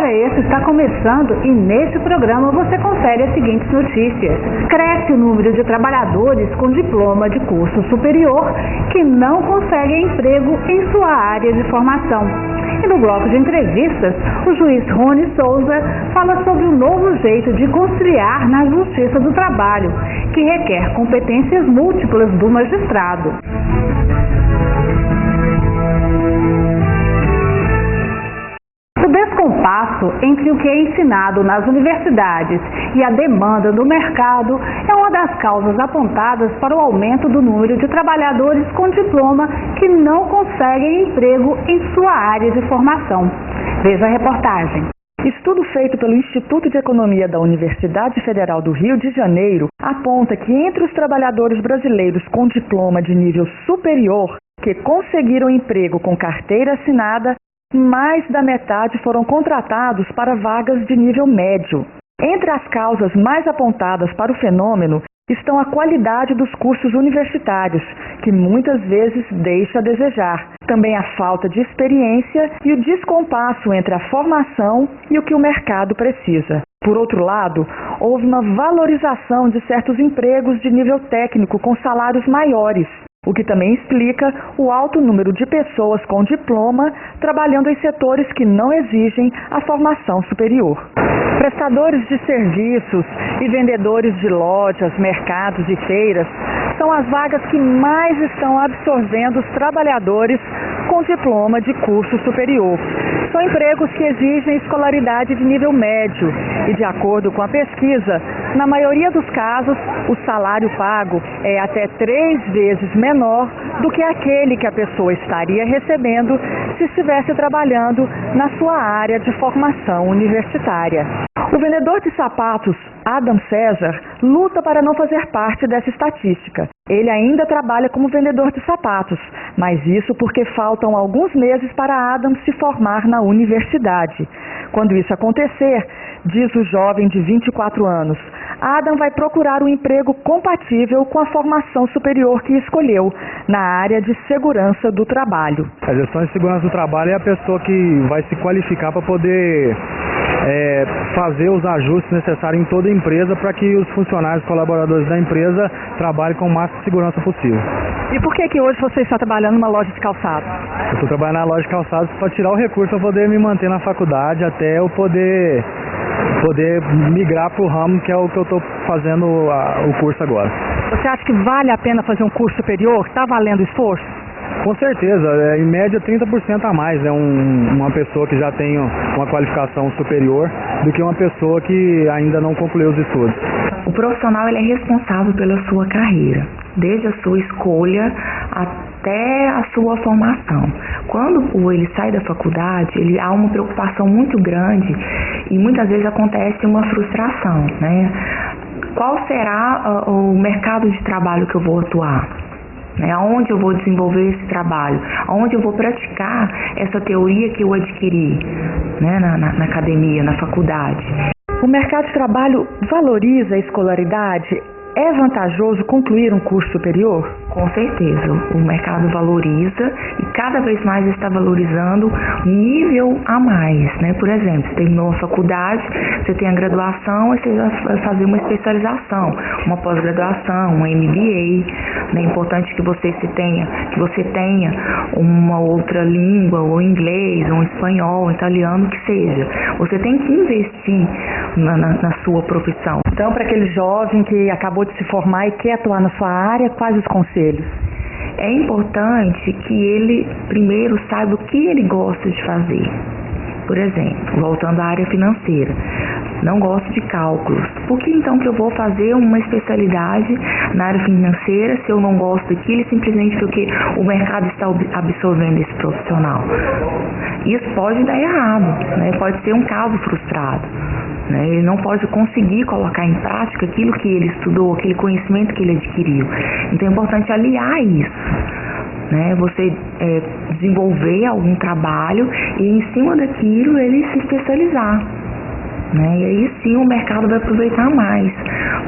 Dia Extra está começando e neste programa você confere as seguintes notícias. Cresce o número de trabalhadores com diploma de curso superior que não conseguem emprego em sua área de formação. E no bloco de entrevistas, o juiz Rony Souza fala sobre um novo jeito de conciliar na Justiça do Trabalho, que requer competências múltiplas do magistrado. O descompasso entre o que é ensinado nas universidades e a demanda do mercado é uma das causas apontadas para o aumento do número de trabalhadores com diploma que não conseguem emprego em sua área de formação. Veja a reportagem. Estudo feito pelo Instituto de Economia da Universidade Federal do Rio de Janeiro aponta que entre os trabalhadores brasileiros com diploma de nível superior que conseguiram emprego com carteira assinada, mais da metade foram contratados para vagas de nível médio. Entre as causas mais apontadas para o fenômeno estão a qualidade dos cursos universitários, que muitas vezes deixa a desejar, também a falta de experiência e o descompasso entre a formação e o que o mercado precisa. Por outro lado, houve uma valorização de certos empregos de nível técnico com salários maiores, o que também explica o alto número de pessoas com diploma trabalhando em setores que não exigem a formação superior. Prestadores de serviços e vendedores de lojas, mercados e feiras são as vagas que mais estão absorvendo os trabalhadores com diploma de curso superior. São empregos que exigem escolaridade de nível médio e, de acordo com a pesquisa, na maioria dos casos, o salário pago é até 3 vezes menor do que aquele que a pessoa estaria recebendo se estivesse trabalhando na sua área de formação universitária. O vendedor de sapatos Adam César luta para não fazer parte dessa estatística. Ele ainda trabalha como vendedor de sapatos, mas isso porque faltam alguns meses para Adam se formar na universidade. Quando isso acontecer, diz o jovem de 24 anos, Adam vai procurar um emprego compatível com a formação superior que escolheu, na área de segurança do trabalho. A gestão de segurança do trabalho é a pessoa que vai se qualificar para poder fazer os ajustes necessários em toda a empresa para que os funcionários, colaboradores da empresa trabalhem com o máximo de segurança possível. E por que hoje você está trabalhando numa loja de calçados? Eu estou trabalhando na loja de calçados para tirar o recurso para poder me manter na faculdade até eu poder migrar para o ramo que é o que eu estou fazendo o curso agora. Você acha que vale a pena fazer um curso superior? Está valendo o esforço? Com certeza, em média 30% a mais, uma pessoa que já tem uma qualificação superior do que uma pessoa que ainda não concluiu os estudos. O profissional ele é responsável pela sua carreira, desde a sua escolha até a sua formação. Quando ele sai da faculdade, há uma preocupação muito grande e muitas vezes acontece uma frustração, né? Qual será o mercado de trabalho que eu vou atuar? Aonde eu vou desenvolver esse trabalho? Aonde eu vou praticar essa teoria que eu adquiri, na academia, na faculdade? O mercado de trabalho valoriza a escolaridade? É vantajoso concluir um curso superior? Com certeza, o mercado valoriza e cada vez mais está valorizando nível a mais, Por exemplo, você terminou a faculdade, você tem a graduação, aí você vai fazer uma especialização, uma pós-graduação, um MBA. É importante que você tenha uma outra língua, ou inglês, ou espanhol, ou italiano, que seja. Você tem que investir na sua profissão. Então, para aquele jovem que acabou de se formar e quer atuar na sua área, quais os conselhos? É importante que ele primeiro saiba o que ele gosta de fazer. Por exemplo, voltando à área financeira, não gosto de cálculos. Por que então que eu vou fazer uma especialidade na área financeira se eu não gosto daquilo, simplesmente porque o mercado está absorvendo esse profissional? Isso pode dar errado, pode ser um caso frustrado. Ele não pode conseguir colocar em prática aquilo que ele estudou, aquele conhecimento que ele adquiriu. Então é importante aliar isso. Você desenvolver algum trabalho e em cima daquilo ele se especializar. E aí sim o mercado vai aproveitar mais,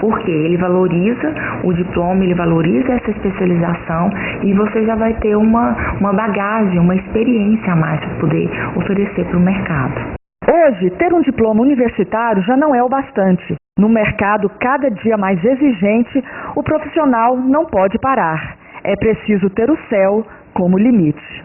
porque ele valoriza o diploma, ele valoriza essa especialização e você já vai ter uma bagagem, uma experiência a mais para poder oferecer para o mercado. Hoje, ter um diploma universitário já não é o bastante. No mercado cada dia mais exigente, o profissional não pode parar. É preciso ter o céu como limite.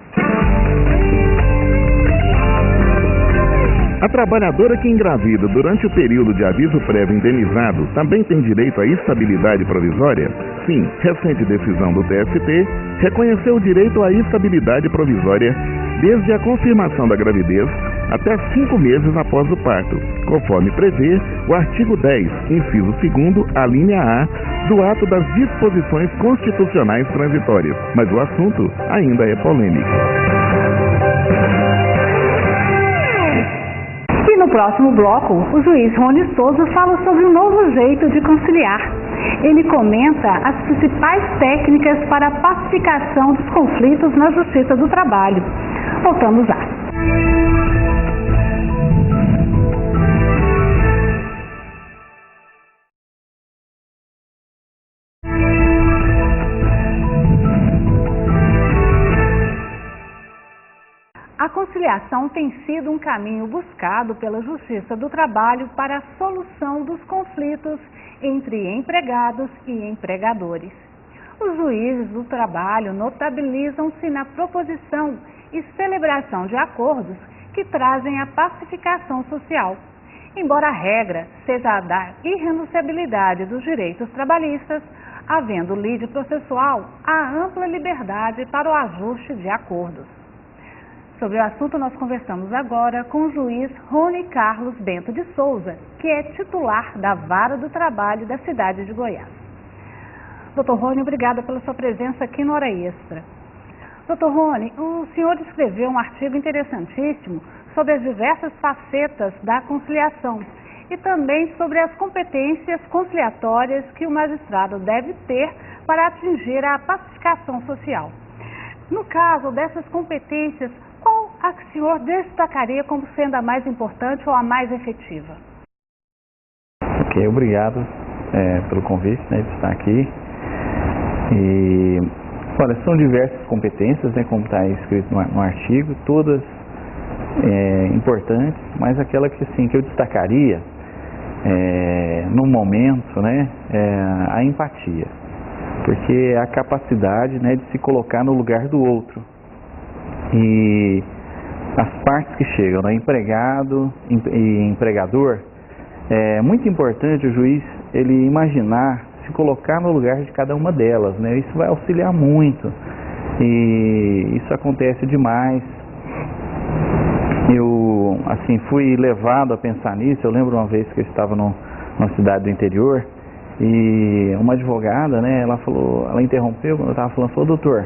A trabalhadora que engravida durante o período de aviso prévio indenizado também tem direito à estabilidade provisória? Sim, recente decisão do TST reconheceu o direito à estabilidade provisória desde a confirmação da gravidez até 5 meses após o parto, conforme prevê o artigo 10, inciso 2º, a linha A, do ato das disposições constitucionais transitórias. Mas o assunto ainda é polêmico. E no próximo bloco, o juiz Rony Souza fala sobre um novo jeito de conciliar. Ele comenta as principais técnicas para a pacificação dos conflitos na Justiça do Trabalho. Voltamos já. A conciliação tem sido um caminho buscado pela Justiça do Trabalho para a solução dos conflitos entre empregados e empregadores. Os juízes do trabalho notabilizam-se na proposição e celebração de acordos que trazem a pacificação social, embora a regra seja a da irrenunciabilidade dos direitos trabalhistas, havendo lide processual a ampla liberdade para o ajuste de acordos. Sobre o assunto, nós conversamos agora com o juiz Rony Carlos Bento de Souza, que é titular da Vara do Trabalho da cidade de Goiás. Doutor Rony, obrigada pela sua presença aqui no Hora Extra. Doutor Rony, o senhor escreveu um artigo interessantíssimo sobre as diversas facetas da conciliação e também sobre as competências conciliatórias que o magistrado deve ter para atingir a pacificação social. No caso dessas competências, qual a que o senhor destacaria como sendo a mais importante ou a mais efetiva? Ok, obrigado pelo convite, de estar aqui. E, olha, são diversas competências, como está escrito no artigo, todas importantes, mas aquela que eu destacaria no momento, a empatia, porque é a capacidade de se colocar no lugar do outro. E as partes que chegam, empregado e empregador, é muito importante o juiz ele imaginar, se colocar no lugar de cada uma delas, Isso vai auxiliar muito e isso acontece demais. Eu, fui levado a pensar nisso. Eu lembro uma vez que eu estava numa cidade do interior e uma advogada, ela interrompeu quando eu estava falando, doutor,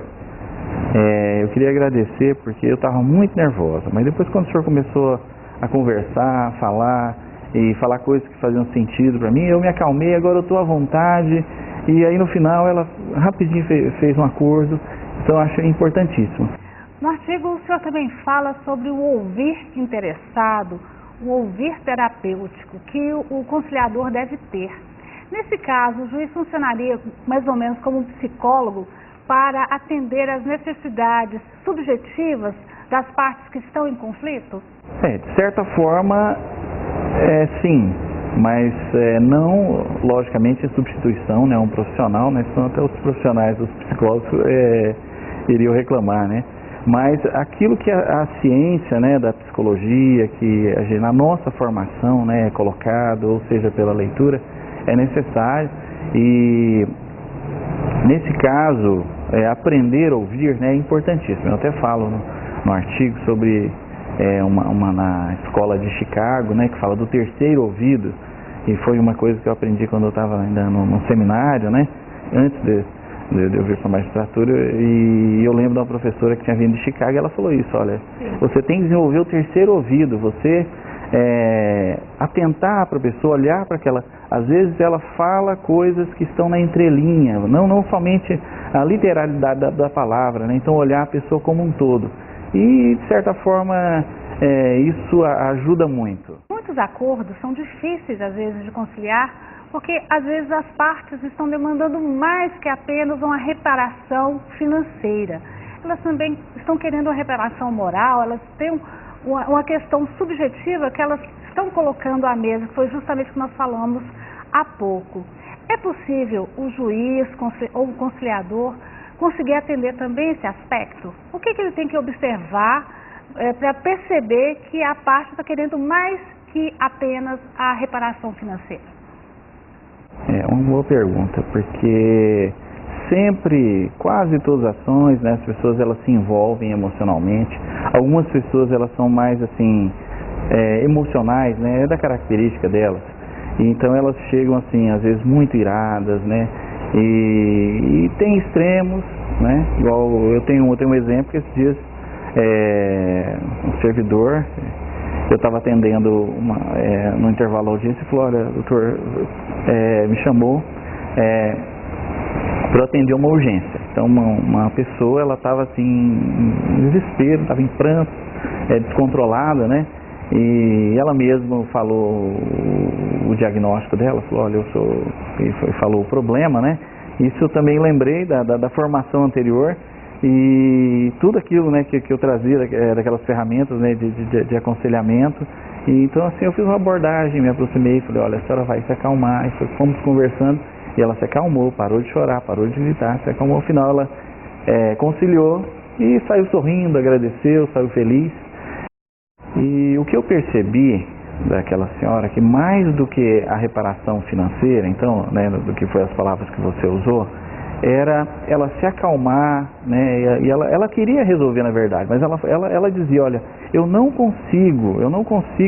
eu queria agradecer porque eu estava muito nervosa, mas depois quando o senhor começou a conversar, a falar coisas que faziam sentido para mim, eu me acalmei, agora eu estou à vontade. E aí no final ela rapidinho fez um acordo, então eu acho importantíssimo. No artigo o senhor também fala sobre o ouvir interessado, o ouvir terapêutico que o conciliador deve ter. Nesse caso, o juiz funcionaria mais ou menos como um psicólogo para atender às necessidades subjetivas das partes que estão em conflito? De certa forma, sim, mas não, logicamente, em substituição, um profissional, senão até os profissionais, os psicólogos, iriam reclamar, Mas aquilo que a ciência, da psicologia, que na nossa formação, é colocado, ou seja, pela leitura, é necessário. E nesse caso, aprender a ouvir é importantíssimo. Eu até falo no artigo sobre uma na escola de Chicago, que fala do terceiro ouvido, e foi uma coisa que eu aprendi quando eu estava ainda no seminário, antes de eu vir para a magistratura, e eu lembro de uma professora que tinha vindo de Chicago, e ela falou isso, olha, você tem que desenvolver o terceiro ouvido, você atentar para a pessoa, olhar para aquela, às vezes ela fala coisas que estão na entrelinha, não somente a literalidade da palavra, então olhar a pessoa como um todo, e de certa forma isso ajuda muito. Muitos acordos são difíceis às vezes de conciliar, porque às vezes as partes estão demandando mais que apenas uma reparação financeira. Elas também estão querendo uma reparação moral, elas têm uma questão subjetiva que elas estão colocando à mesa, que foi justamente o que nós falamos há pouco. É possível o juiz ou o conciliador conseguir atender também esse aspecto? O que ele tem que observar para perceber que a parte está querendo mais que apenas a reparação financeira? É uma boa pergunta, porque sempre, quase todas as ações, né, as pessoas elas se envolvem emocionalmente. Algumas pessoas elas são mais assim emocionais, né, é da característica delas. E então elas chegam assim, às vezes muito iradas, né, e tem extremos, né, igual eu tenho um exemplo que esses dias um servidor, eu estava atendendo no intervalo da audiência e falou, olha, doutor, me chamou para atender uma urgência. Então uma pessoa, ela estava assim em desespero, estava em pranto, descontrolada, né? E ela mesma falou o diagnóstico dela, falou, olha, falou o problema, né? Isso eu também lembrei da formação anterior e tudo aquilo, né, que eu trazia daquelas ferramentas, né, de aconselhamento. E então assim eu fiz uma abordagem, me aproximei, falei, olha, a senhora vai se acalmar, e fomos conversando e ela se acalmou, parou de chorar, parou de gritar, se acalmou. No final ela conciliou e saiu sorrindo, agradeceu, saiu feliz. E o que eu percebi daquela senhora, que mais do que a reparação financeira, então, né, do que foi as palavras que você usou, era ela se acalmar, né, e ela queria resolver na verdade, mas ela dizia, olha, eu não consigo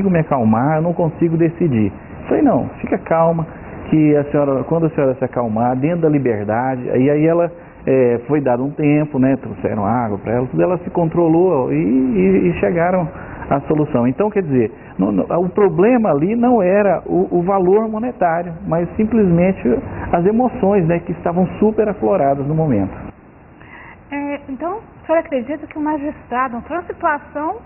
me acalmar, eu não consigo decidir. Eu falei, não, fica calma, que quando a senhora se acalmar, dentro da liberdade, aí ela foi dado um tempo, né, trouxeram água para ela, tudo, ela se controlou e chegaram à solução. Então, quer dizer, o problema ali não era o valor monetário, mas simplesmente as emoções, né, que estavam super afloradas no momento. Então, o senhor acredita que o magistrado foi uma situação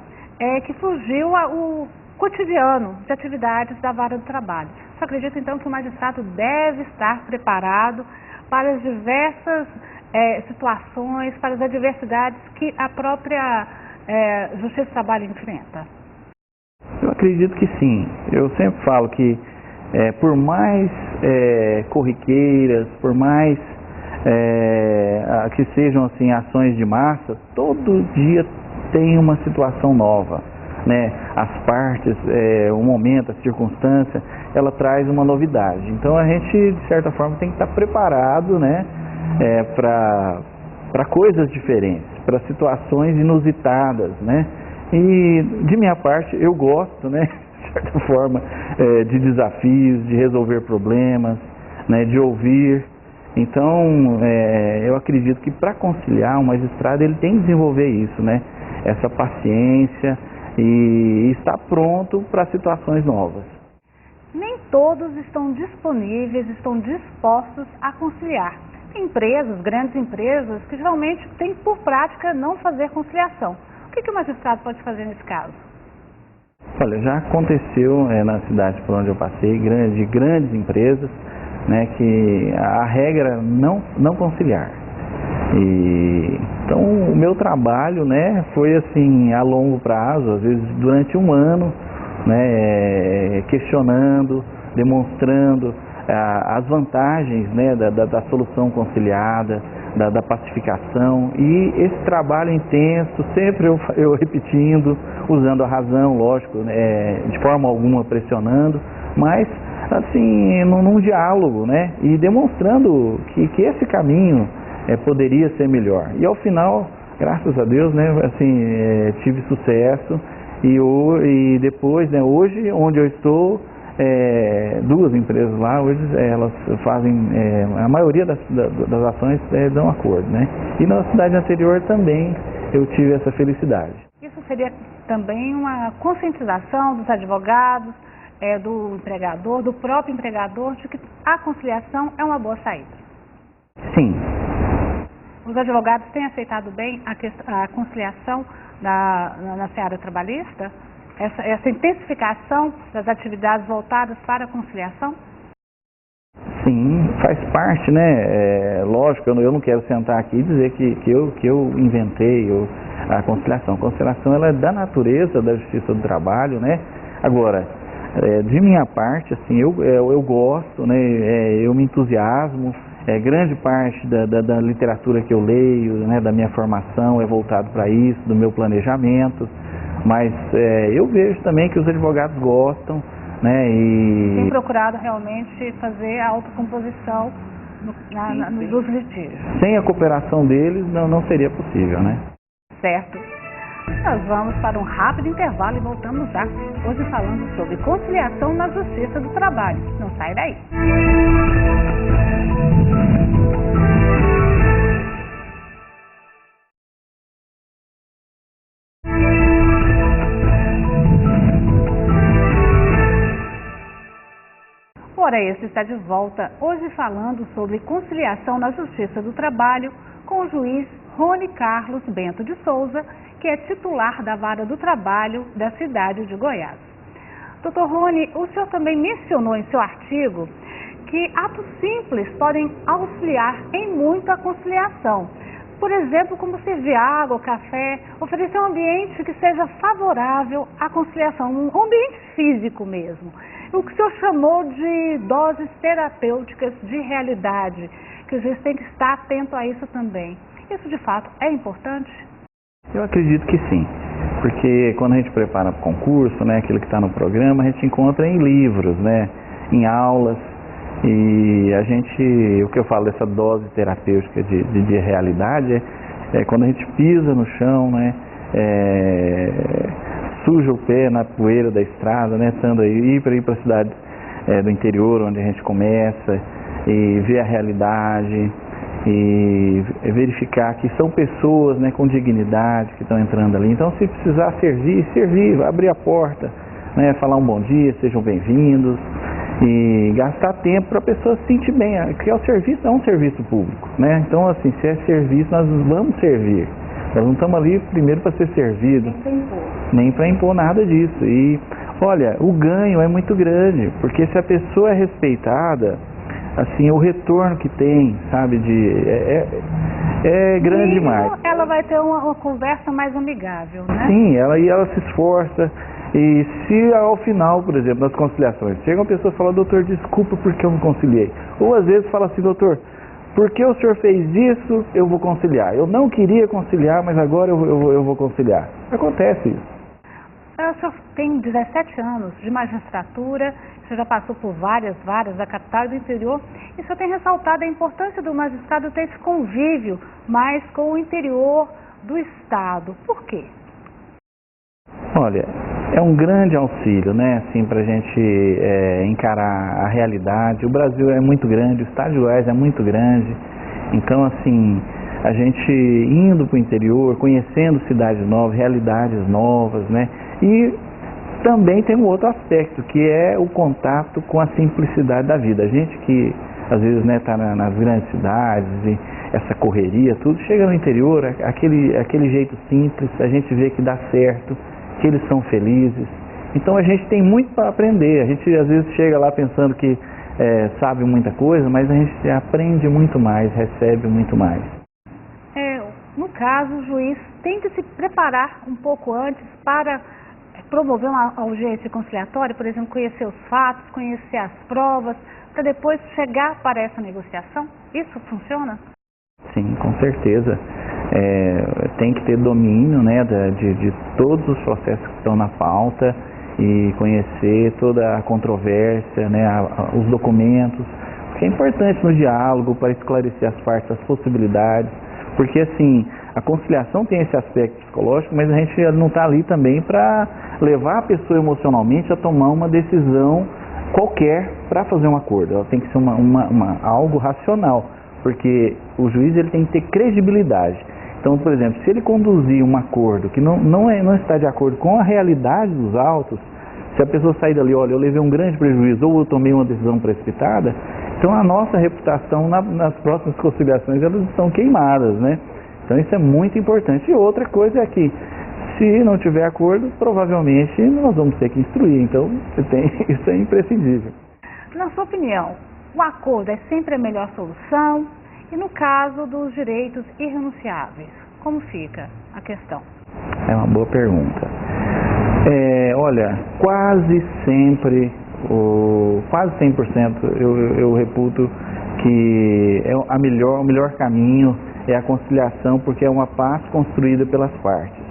que fugiu ao cotidiano de atividades da vara do trabalho? O senhor acredita então que o magistrado deve estar preparado para as diversas situações, para as adversidades que a própria Justiça do Trabalho enfrenta? Eu acredito que sim. Eu sempre falo que por mais corriqueiras, por mais que sejam assim ações de massa, todo dia tem uma situação nova, né? As partes, o momento, a circunstância, ela traz uma novidade. Então a gente, de certa forma, tem que estar preparado, né, para coisas diferentes, para situações inusitadas, né? E de minha parte eu gosto, né, de certa forma, de desafios, de resolver problemas, né, de ouvir. Então eu acredito que para conciliar, um magistrado ele tem que desenvolver isso, né, essa paciência e estar pronto para situações novas. Nem todos estão disponíveis, estão dispostos a conciliar. Empresas, grandes empresas, que geralmente têm por prática não fazer conciliação. O que o magistrado pode fazer nesse caso? Olha, já aconteceu na cidade por onde eu passei, de grandes empresas, né, que a regra era não conciliar. Então o meu trabalho, né, foi assim a longo prazo, às vezes durante um ano, né, questionando, demonstrando as vantagens, né, da solução conciliada, da pacificação, e esse trabalho intenso, sempre eu repetindo, usando a razão, lógico, né, de forma alguma pressionando, mas assim, num diálogo, né, e demonstrando que esse caminho poderia ser melhor. E ao final, graças a Deus, né, assim, tive sucesso, e depois, né, hoje, onde eu estou, duas empresas lá, hoje elas fazem, a maioria das ações dão acordo, né? E na cidade anterior também eu tive essa felicidade. Isso seria também uma conscientização dos advogados, do empregador, do próprio empregador, de que a conciliação é uma boa saída? Sim. Os advogados têm aceitado bem a conciliação na seara trabalhista? Essa intensificação das atividades voltadas para a conciliação? Sim, faz parte, né? Lógico, eu não quero sentar aqui e dizer que eu inventei, a conciliação. A conciliação ela é da natureza da justiça do trabalho, né? Agora, de minha parte, assim, eu gosto, né? Eu me entusiasmo. Grande parte da literatura que eu leio, né, da minha formação é voltado para isso, do meu planejamento, mas eu vejo também que os advogados gostam, né, e tem procurado realmente fazer a autocomposição dos litígios. Sem a cooperação deles não seria possível, né? Certo. Nós vamos para um rápido intervalo e voltamos já, hoje falando sobre conciliação na Justiça do Trabalho. Não sai daí. Ora, esse está de volta, hoje falando sobre conciliação na Justiça do Trabalho com o juiz Rony Carlos Bento de Souza, que é titular da Vara do Trabalho da cidade de Goiás. Doutor Rony, o senhor também mencionou em seu artigo que atos simples podem auxiliar em muito a conciliação. Por exemplo, como servir água, café, oferecer um ambiente que seja favorável à conciliação, um ambiente físico mesmo. O que o senhor chamou de doses terapêuticas de realidade, que o juiz tem que estar atento a isso também. Isso, de fato, é importante? Eu acredito que sim, porque quando a gente prepara para o concurso, né, aquilo que está no programa, a gente encontra em livros, né, em aulas, e o que eu falo dessa dose terapêutica de realidade é quando a gente pisa no chão, né, suja o pé na poeira da estrada, né, estando aí para ir para a cidade do interior, onde a gente começa, e ver a realidade, e verificar que são pessoas, né, com dignidade que estão entrando ali. Então, se precisar servir, abrir a porta, né, falar um bom dia, sejam bem-vindos, e gastar tempo para a pessoa se sentir bem, porque o serviço é um serviço público, né? Então, assim, se é serviço, nós vamos servir. Nós não estamos ali primeiro para ser servido, nem para impor nada disso. E, olha, o ganho é muito grande, porque se a pessoa é respeitada, assim, o retorno que tem, sabe, é grande demais. Ela vai ter uma conversa mais amigável, né? Sim, ela se esforça. E se ao final, por exemplo, nas conciliações, chega uma pessoa e fala, doutor, desculpa porque eu não conciliei. Ou às vezes fala assim, doutor, porque o senhor fez isso, eu vou conciliar. Eu não queria conciliar, mas agora eu vou conciliar. Acontece isso. O senhor tem 17 anos de magistratura, o senhor já passou por várias da capital e do interior, e o senhor tem ressaltado a importância do magistrado ter esse convívio mais com o interior do Estado. Por quê? Olha, é um grande auxílio, né, assim, para a gente encarar a realidade. O Brasil é muito grande, o estado de Goiás é muito grande, então, assim, a gente indo para o interior, conhecendo cidades novas, realidades novas, né, e também tem um outro aspecto, que é o contato com a simplicidade da vida. A gente que, às vezes, né, está nas grandes cidades, e essa correria, tudo, chega no interior, aquele jeito simples, a gente vê que dá certo, que eles são felizes. Então a gente tem muito para aprender. A gente às vezes chega lá pensando que sabe muita coisa, mas a gente aprende muito mais, recebe muito mais. No caso, o juiz tem que se preparar um pouco antes para promover uma audiência conciliatória, por exemplo, conhecer os fatos, conhecer as provas, para depois chegar para essa negociação? Isso funciona? Sim, com certeza. Tem que ter domínio, né, de todos os processos que estão na pauta e conhecer toda a controvérsia, né, os documentos, porque é importante no diálogo para esclarecer as partes, as possibilidades, porque assim, a conciliação tem esse aspecto psicológico, mas a gente não está ali também para levar a pessoa emocionalmente a tomar uma decisão qualquer para fazer um acordo. Ela tem que ser algo racional, porque o juiz ele tem que ter credibilidade. Então, por exemplo, se ele conduzir um acordo que não está de acordo com a realidade dos autos, se a pessoa sair dali, olha, eu levei um grande prejuízo ou eu tomei uma decisão precipitada, então a nossa reputação nas próximas conciliações elas estão queimadas, né? Então isso é muito importante. E outra coisa é que se não tiver acordo, provavelmente nós vamos ter que instruir. Então isso é imprescindível. Na sua opinião, o acordo é sempre a melhor solução? E no caso dos direitos irrenunciáveis, como fica a questão? É uma boa pergunta. Olha, quase sempre, quase 100% eu reputo que o melhor caminho é a conciliação, porque é uma paz construída pelas partes.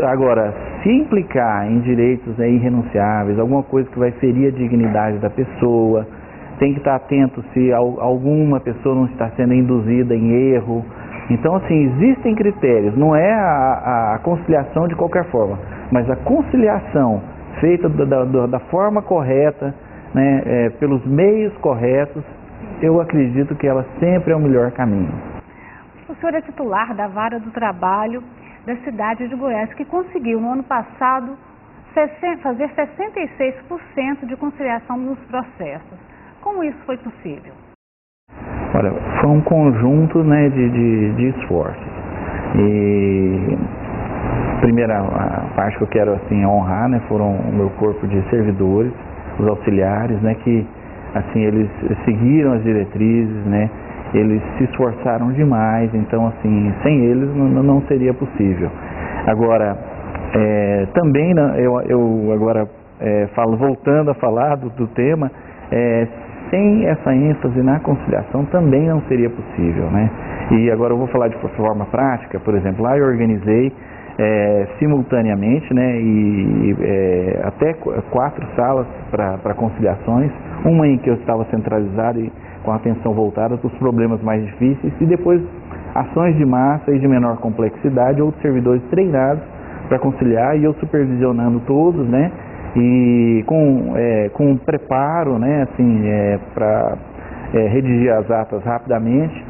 Agora, se implicar em direitos irrenunciáveis, alguma coisa que vai ferir a dignidade da pessoa, tem que estar atento se alguma pessoa não está sendo induzida em erro. Então, assim, existem critérios, não é a conciliação de qualquer forma, mas a conciliação feita da forma correta, né, pelos meios corretos, eu acredito que ela sempre é o melhor caminho. O senhor é titular da Vara do Trabalho da cidade de Goiás, que conseguiu no ano passado fazer 66% de conciliação nos processos. Como isso foi possível? Olha, foi um conjunto, né, de esforços. E a primeira parte que eu quero assim honrar, né, foram o meu corpo de servidores, os auxiliares, né, que assim eles seguiram as diretrizes, né, eles se esforçaram demais. Então, assim, sem eles não seria possível. Agora, também eu agora voltando a falar do tema, sem essa ênfase na conciliação também não seria possível, né? E agora eu vou falar de forma prática. Por exemplo, lá eu organizei simultaneamente, né, até 4 salas para conciliações, uma em que eu estava centralizado e com a atenção voltada para os problemas mais difíceis, e depois ações de massa e de menor complexidade, outros servidores treinados para conciliar, e eu supervisionando todos, né, e com preparo, né, assim, para redigir as atas rapidamente.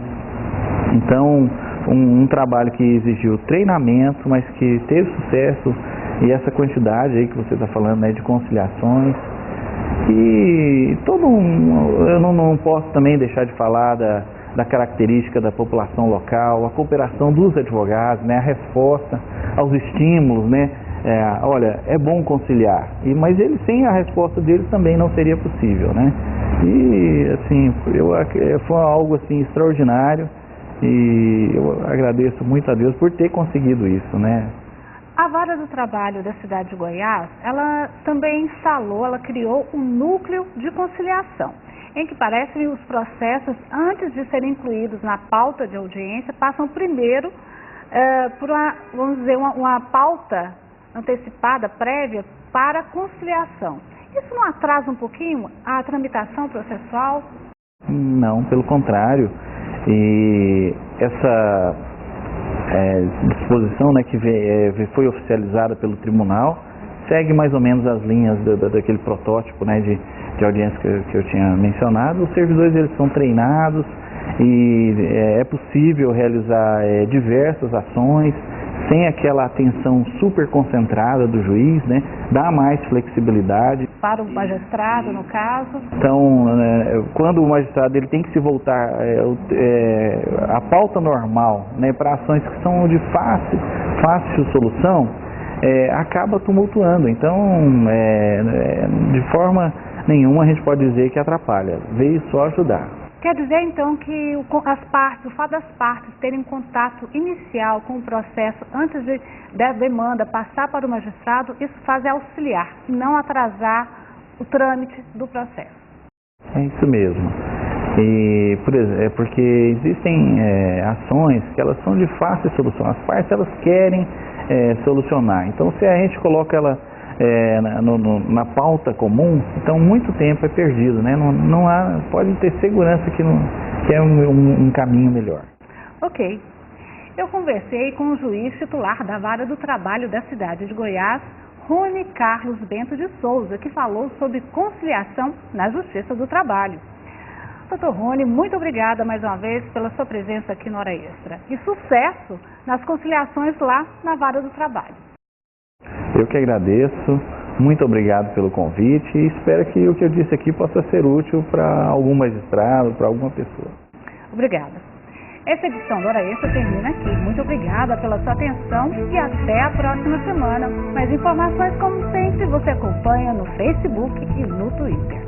Então, um trabalho que exigiu treinamento, mas que teve sucesso, e essa quantidade aí que você está falando, né, de conciliações. E eu não posso também deixar de falar da característica da população local, a cooperação dos advogados, né, a resposta aos estímulos, né. Olha, é bom conciliar, mas sem a resposta deles também não seria possível, né. E assim, foi algo assim extraordinário, e eu agradeço muito a Deus por ter conseguido isso, né. A Vara do Trabalho da cidade de Goiás, ela também ela criou um núcleo de conciliação, em que parece que os processos, antes de serem incluídos na pauta de audiência, passam primeiro por uma pauta antecipada, prévia, para a conciliação. Isso não atrasa um pouquinho a tramitação processual? Não, pelo contrário. E essa disposição, né, que foi oficializada pelo tribunal, segue mais ou menos as linhas daquele protótipo, né, de audiência que eu tinha mencionado. Os servidores, eles são treinados, e é possível realizar diversas ações sem aquela atenção super concentrada do juiz, né, dá mais flexibilidade. Para o magistrado, no caso? Então, quando o magistrado ele tem que se voltar à pauta normal, né, para ações que são de fácil solução, acaba tumultuando. Então, de forma nenhuma a gente pode dizer que atrapalha, veio só ajudar. Quer dizer, então, que o fato das partes terem contato inicial com o processo antes da demanda passar para o magistrado, isso faz auxiliar, não atrasar o trâmite do processo. É isso mesmo. E, porque existem ações que elas são de fácil solução. As partes, elas querem solucionar. Então, se a gente coloca ela na pauta comum, então muito tempo é perdido, né? Pode ter segurança que é um caminho melhor. Ok. Eu conversei com o juiz titular da Vara do Trabalho da cidade de Goiás, Rony Carlos Bento de Souza, que falou sobre conciliação na Justiça do Trabalho. Doutor Rony, muito obrigada mais uma vez pela sua presença aqui no Hora Extra. E sucesso nas conciliações lá na Vara do Trabalho. Eu que agradeço, muito obrigado pelo convite, e espero que o que eu disse aqui possa ser útil para algum magistrado, para alguma pessoa. Obrigada. Essa edição do Hora Extra termina aqui. Muito obrigada pela sua atenção e até a próxima semana. Mais informações, como sempre, você acompanha no Facebook e no Twitter.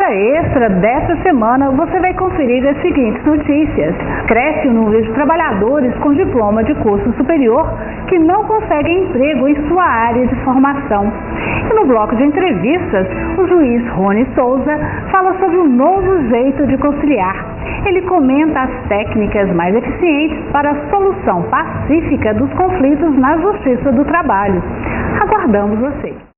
hora extra desta semana, você vai conferir as seguintes notícias. Cresce o número de trabalhadores com diploma de curso superior que não conseguem emprego em sua área de formação. E no bloco de entrevistas, o juiz Rony Souza fala sobre um novo jeito de conciliar. Ele comenta as técnicas mais eficientes para a solução pacífica dos conflitos na Justiça do Trabalho. Aguardamos você!